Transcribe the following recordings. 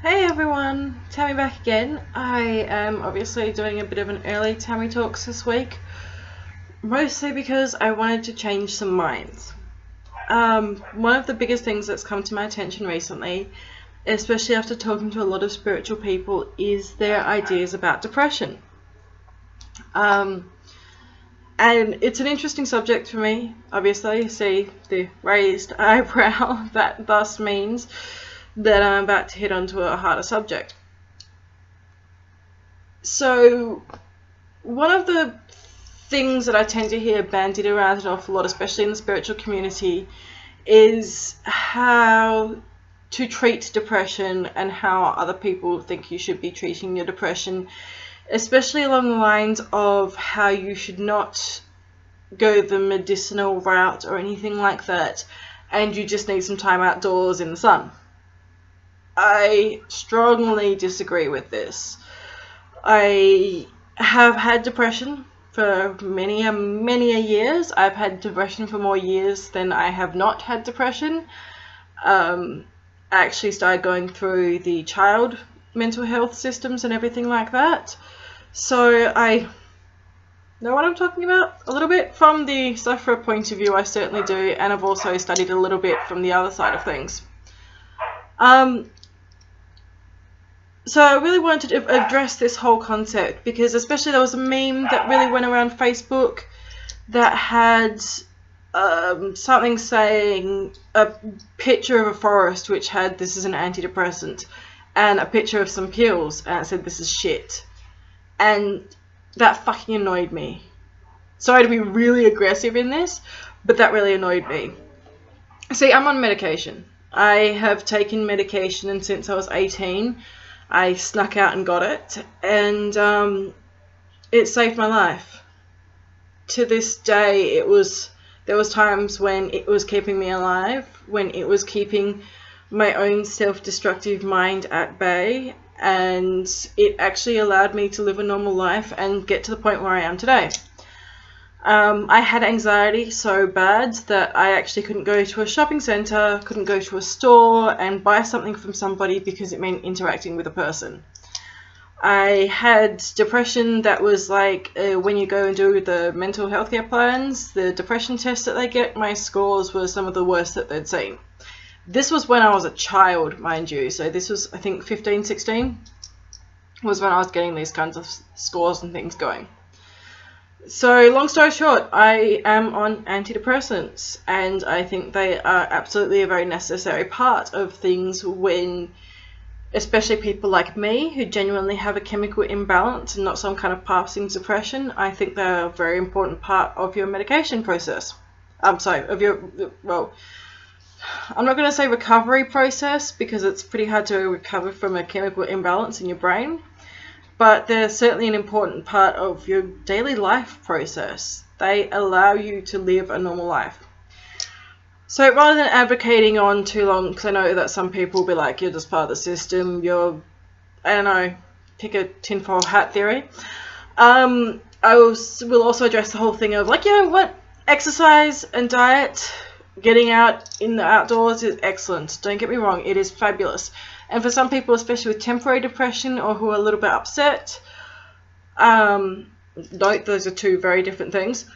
Hey everyone, Tammie back again. I am obviously doing a bit of an early Tammie Talks this week, mostly because I wanted to change some minds. One of the biggest things that's come to my attention recently, especially after talking to a lot of spiritual people, is their ideas about depression. And it's an interesting subject for me, obviously. See the raised eyebrow, that thus means that I'm about to hit onto a harder subject. So, one of the things that I tend to hear bandied around an awful lot, especially in the spiritual community, is how to treat depression and how other people think you should be treating your depression, especially along the lines of how you should not go the medicinal route or anything like that, and you just need some time outdoors in the sun. I strongly disagree with this. I have had depression for many a years. I've had depression for more years than I have not had depression. I actually started going through the child mental health systems and everything like that. So I know what I'm talking about a little bit. From the sufferer point of view, I certainly do, and I've also studied a little bit from the other side of things. So I really wanted to address this whole concept because especially there was a meme that really went around Facebook that had something saying a picture of a forest which had "this is an antidepressant" and a picture of some pills and it said "this is shit," and that fucking annoyed me. Sorry to be really aggressive in this, but that really annoyed me. See, I'm on medication. I have taken medication since I was 18. I snuck out and got it, and it saved my life. To this day, there was times when it was keeping me alive, when it was keeping my own self-destructive mind at bay, and it actually allowed me to live a normal life and get to the point where I am today. I had anxiety so bad that I actually couldn't go to a shopping centre, couldn't go to a store and buy something from somebody because it meant interacting with a person. I had depression that was like when you go and do the mental health care plans, the depression tests that they get, my scores were some of the worst that they'd seen. This was when I was a child, mind you, so this was I think 15, 16 was when I was getting these kinds of scores and things going. So, long story short, I am on antidepressants, and I think they are absolutely a very necessary part of things when, especially people like me, who genuinely have a chemical imbalance and not some kind of passing depression, I think they're a very important part of your medication process. I'm not going to say recovery process, because it's pretty hard to recover from a chemical imbalance in your brain. But they're certainly an important part of your daily life process. They allow you to live a normal life. So rather than advocating on too long, because I know that some people will be like, you're just part of the system, you're, I don't know, pick a tinfoil hat theory. I will also address the whole thing of like, you know what, exercise and diet, getting out in the outdoors is excellent. Don't get me wrong, it is fabulous. And for some people, especially with temporary depression or who are a little bit upset, note those are two very different things.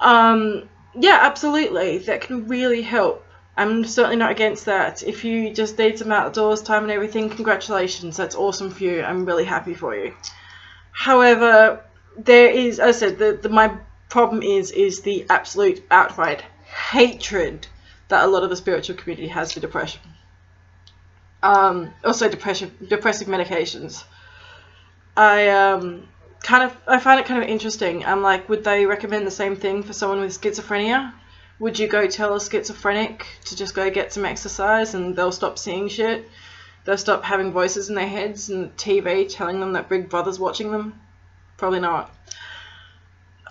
Yeah, absolutely, that can really help. I'm certainly not against that. If you just need some outdoors time and everything, congratulations, that's awesome for you. I'm really happy for you. However, there is, as I said, my problem is the absolute outright hatred that a lot of the spiritual community has for depression. Also depressive medications. I find it kind of interesting. I'm like, would they recommend the same thing for someone with schizophrenia? Would you go tell a schizophrenic to just go get some exercise and they'll stop seeing shit? They'll stop having voices in their heads and TV telling them that Big Brother's watching them? Probably not.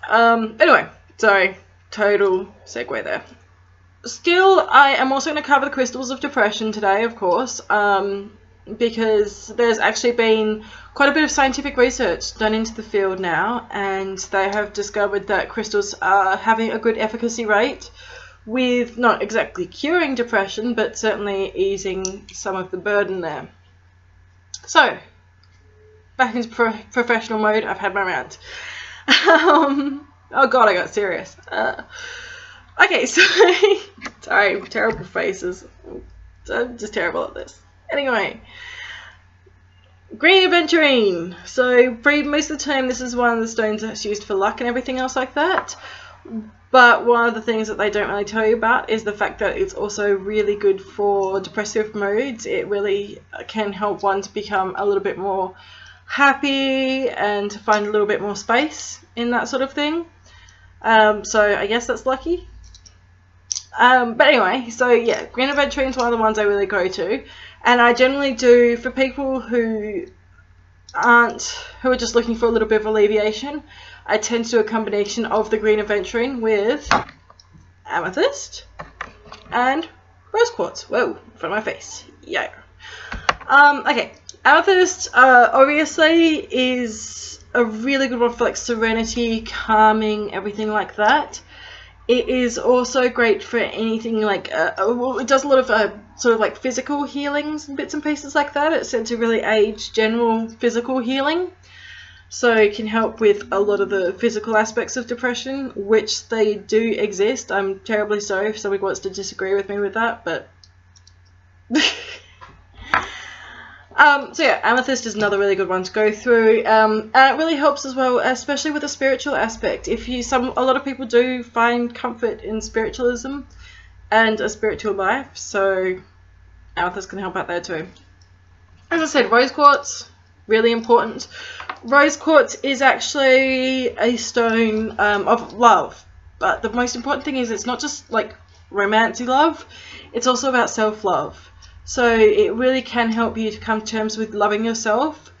Anyway, sorry, total segue there. Still, I am also going to cover the crystals of depression today, of course, because there's actually been quite a bit of scientific research done into the field now, and they have discovered that crystals are having a good efficacy rate with not exactly curing depression, but certainly easing some of the burden there. So, back into professional mode. I've had my rant. Oh god, I got serious. Okay, so sorry, terrible faces. I'm just terrible at this. Anyway, green aventurine. So most of the time this is one of the stones that's used for luck and everything else like that. But one of the things that they don't really tell you about is the fact that it's also really good for depressive moods. It really can help one to become a little bit more happy and to find a little bit more space in that sort of thing. So I guess that's lucky. But anyway, so yeah, green aventurine is one of the ones I really go to, and I generally do for people who are just looking for a little bit of alleviation. I tend to do a combination of the green aventurine with amethyst and rose quartz. Whoa, in front of my face. Yeah. Okay, amethyst obviously is a really good one for like serenity, calming, everything like that. It is also great for anything like, it does a lot of sort of like physical healings and bits and pieces like that. It's said to really aid general physical healing. So it can help with a lot of the physical aspects of depression, which they do exist. I'm terribly sorry if somebody wants to disagree with me with that, but... so yeah, amethyst is another really good one to go through, and it really helps as well, especially with the spiritual aspect. A lot of people do find comfort in spiritualism and a spiritual life, so amethyst can help out there too. As I said, rose quartz, really important. Rose quartz is actually a stone of love, but the most important thing is it's not just like romantic love, it's also about self-love. So it really can help you to come to terms with loving yourself,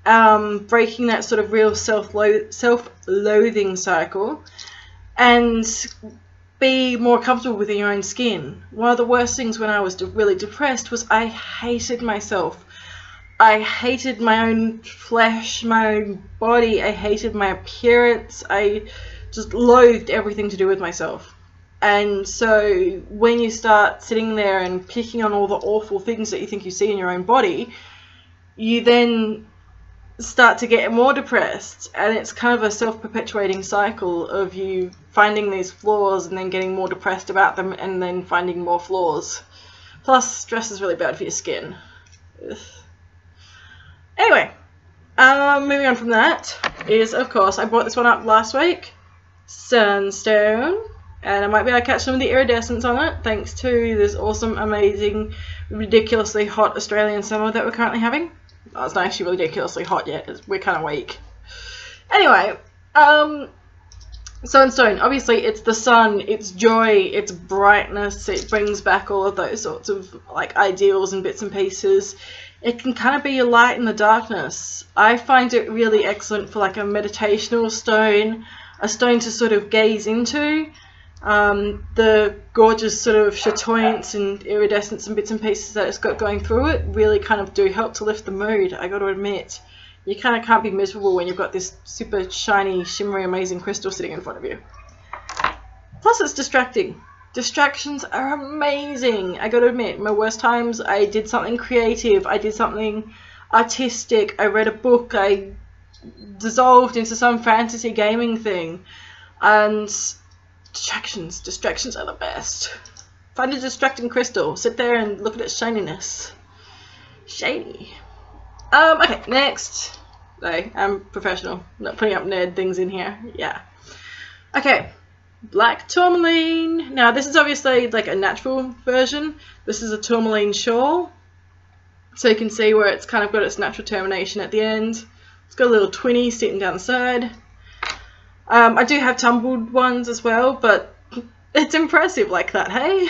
breaking that sort of real self-loathing cycle, and be more comfortable within your own skin. One of the worst things when I was really depressed was I hated myself. I hated my own flesh, my own body, I hated my appearance, I just loathed everything to do with myself. And so when you start sitting there and picking on all the awful things that you think you see in your own body, you then start to get more depressed, and it's kind of a self-perpetuating cycle of you finding these flaws and then getting more depressed about them and then finding more flaws. Plus, stress is really bad for your skin. Ugh. Anyway, moving on from that is, of course, I brought this one up last week, Sunstone, and I might be able to catch some of the iridescence on it thanks to this awesome, amazing, ridiculously hot Australian summer that we're currently having. Oh, it's not actually ridiculously hot yet, we're kind of weak. Anyway, Sunstone, obviously it's the sun, it's joy, it's brightness, it brings back all of those sorts of like ideals and bits and pieces. It can kind of be your light in the darkness. I find it really excellent for like a meditational stone, a stone to sort of gaze into. The gorgeous sort of chatoyance and iridescence and bits and pieces that it's got going through it really kind of do help to lift the mood, I got to admit. You kind of can't be miserable when you've got this super shiny, shimmery, amazing crystal sitting in front of you. Plus it's distracting. Distractions are amazing, I got to admit. My worst times, I did something creative, I did something artistic, I read a book, I dissolved into some fantasy gaming thing, and distractions are the best. Find a distracting crystal, sit there and look at its shininess. Shiny. Okay, next. Sorry, I'm professional, I'm not putting up nerd things in here. Yeah. Okay. Black tourmaline. Now this is obviously like a natural version. This is a tourmaline shawl. So you can see where it's kind of got its natural termination at the end. It's got a little twinny sitting down the side. I do have tumbled ones as well, but it's impressive like that, hey?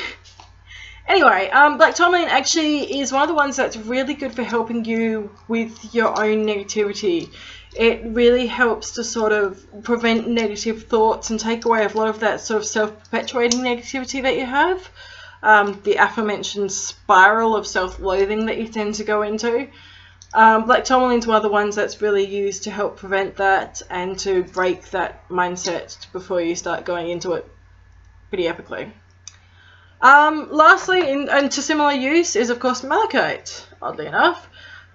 Anyway, black tourmaline actually is one of the ones that's really good for helping you with your own negativity. It really helps to sort of prevent negative thoughts and take away a lot of that sort of self-perpetuating negativity that you have. The aforementioned spiral of self-loathing that you tend to go into. Black tourmaline's one of the ones that's really used to help prevent that and to break that mindset before you start going into it pretty epically. Lastly, and to similar use, is of course malachite, oddly enough.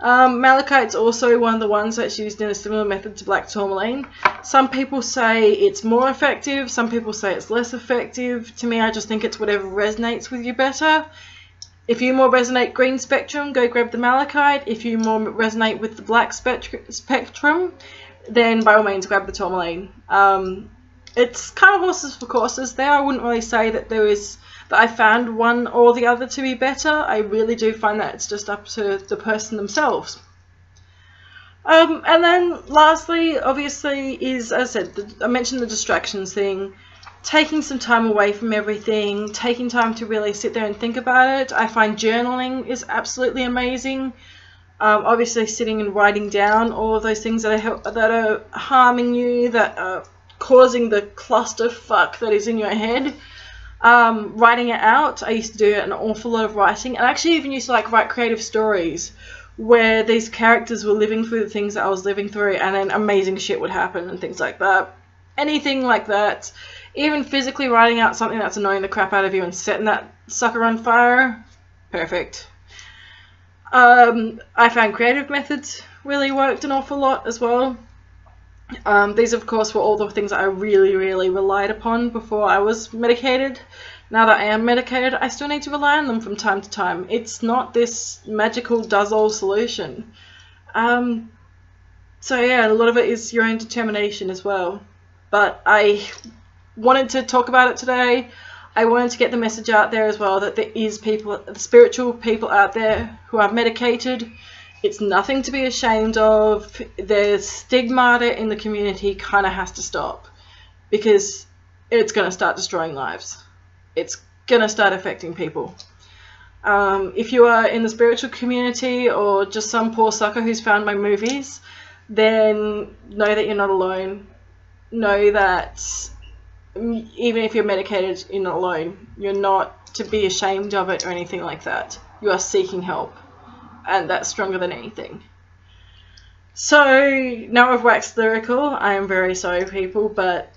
Malachite's also one of the ones that's used in a similar method to black tourmaline. Some people say it's more effective, some people say it's less effective. To me, I just think it's whatever resonates with you better. If you more resonate green spectrum, go grab the Malachite. If you more resonate with the black spectrum, then by all means grab the tourmaline. It's kind of horses for courses there. I wouldn't really say that I found one or the other to be better. I really do find that it's just up to the person themselves. And then lastly, obviously, is, as I said, I mentioned the distractions thing. Taking some time away from everything, taking time to really sit there and think about it. I find journaling is absolutely amazing. Obviously, sitting and writing down all of those things that are harming you, that are causing the clusterfuck that is in your head. Writing it out. I used to do an awful lot of writing, and I actually even used to write creative stories where these characters were living through the things that I was living through, and then amazing shit would happen and things like that. Anything like that. Even physically writing out something that's annoying the crap out of you and setting that sucker on fire. Perfect. I found creative methods really worked an awful lot as well. These, of course, were all the things that I really, really relied upon before I was medicated. Now that I am medicated, I still need to rely on them from time to time. It's not this magical does-all solution. So yeah, a lot of it is your own determination as well. But I wanted to talk about it today. I wanted to get the message out there as well that there is spiritual people out there who are medicated. It's nothing to be ashamed of. The stigma in the community kind of has to stop, because it's going to start destroying lives. It's going to start affecting people. If you are in the spiritual community or just some poor sucker who's found my movies, then know that you're not alone. Know that even if you're medicated, you're not alone. You're not to be ashamed of it or anything like that. You are seeking help. And that's stronger than anything. So, now I've waxed lyrical. I am very sorry, people, but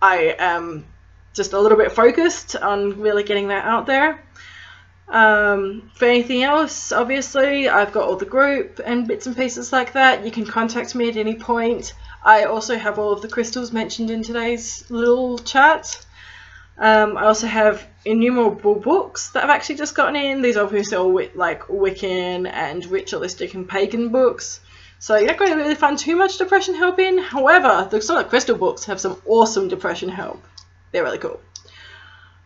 I am just a little bit focused on really getting that out there. For anything else, obviously, I've got all the group and bits and pieces like that. You can contact me at any point. I also have all of the crystals mentioned in today's little chat. I also have innumerable books that I've actually just gotten in. These are obviously all Wiccan and ritualistic and pagan books. So you're not going to really find too much depression help in. However, the sort of crystal books have some awesome depression help. They're really cool.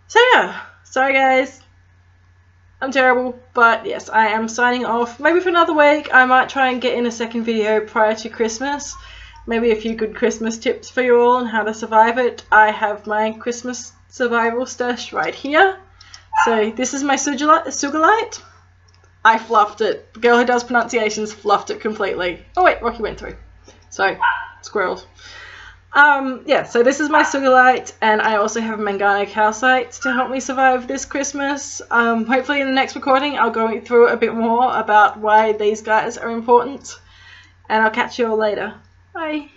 So yeah, sorry guys. I'm terrible, but yes, I am signing off. Maybe for another week. I might try and get in a second video prior to Christmas. Maybe a few good Christmas tips for you all on how to survive it. I have my Christmas survival stash right here. So this is my Sugarlight. I fluffed it. The girl who does pronunciations fluffed it completely. Oh wait, Rocky went through. So, squirrels. Yeah, so this is my Sugarlight, and I also have Mangano Calcite to help me survive this Christmas. Hopefully in the next recording I'll go through a bit more about why these guys are important. And I'll catch you all later. Bye.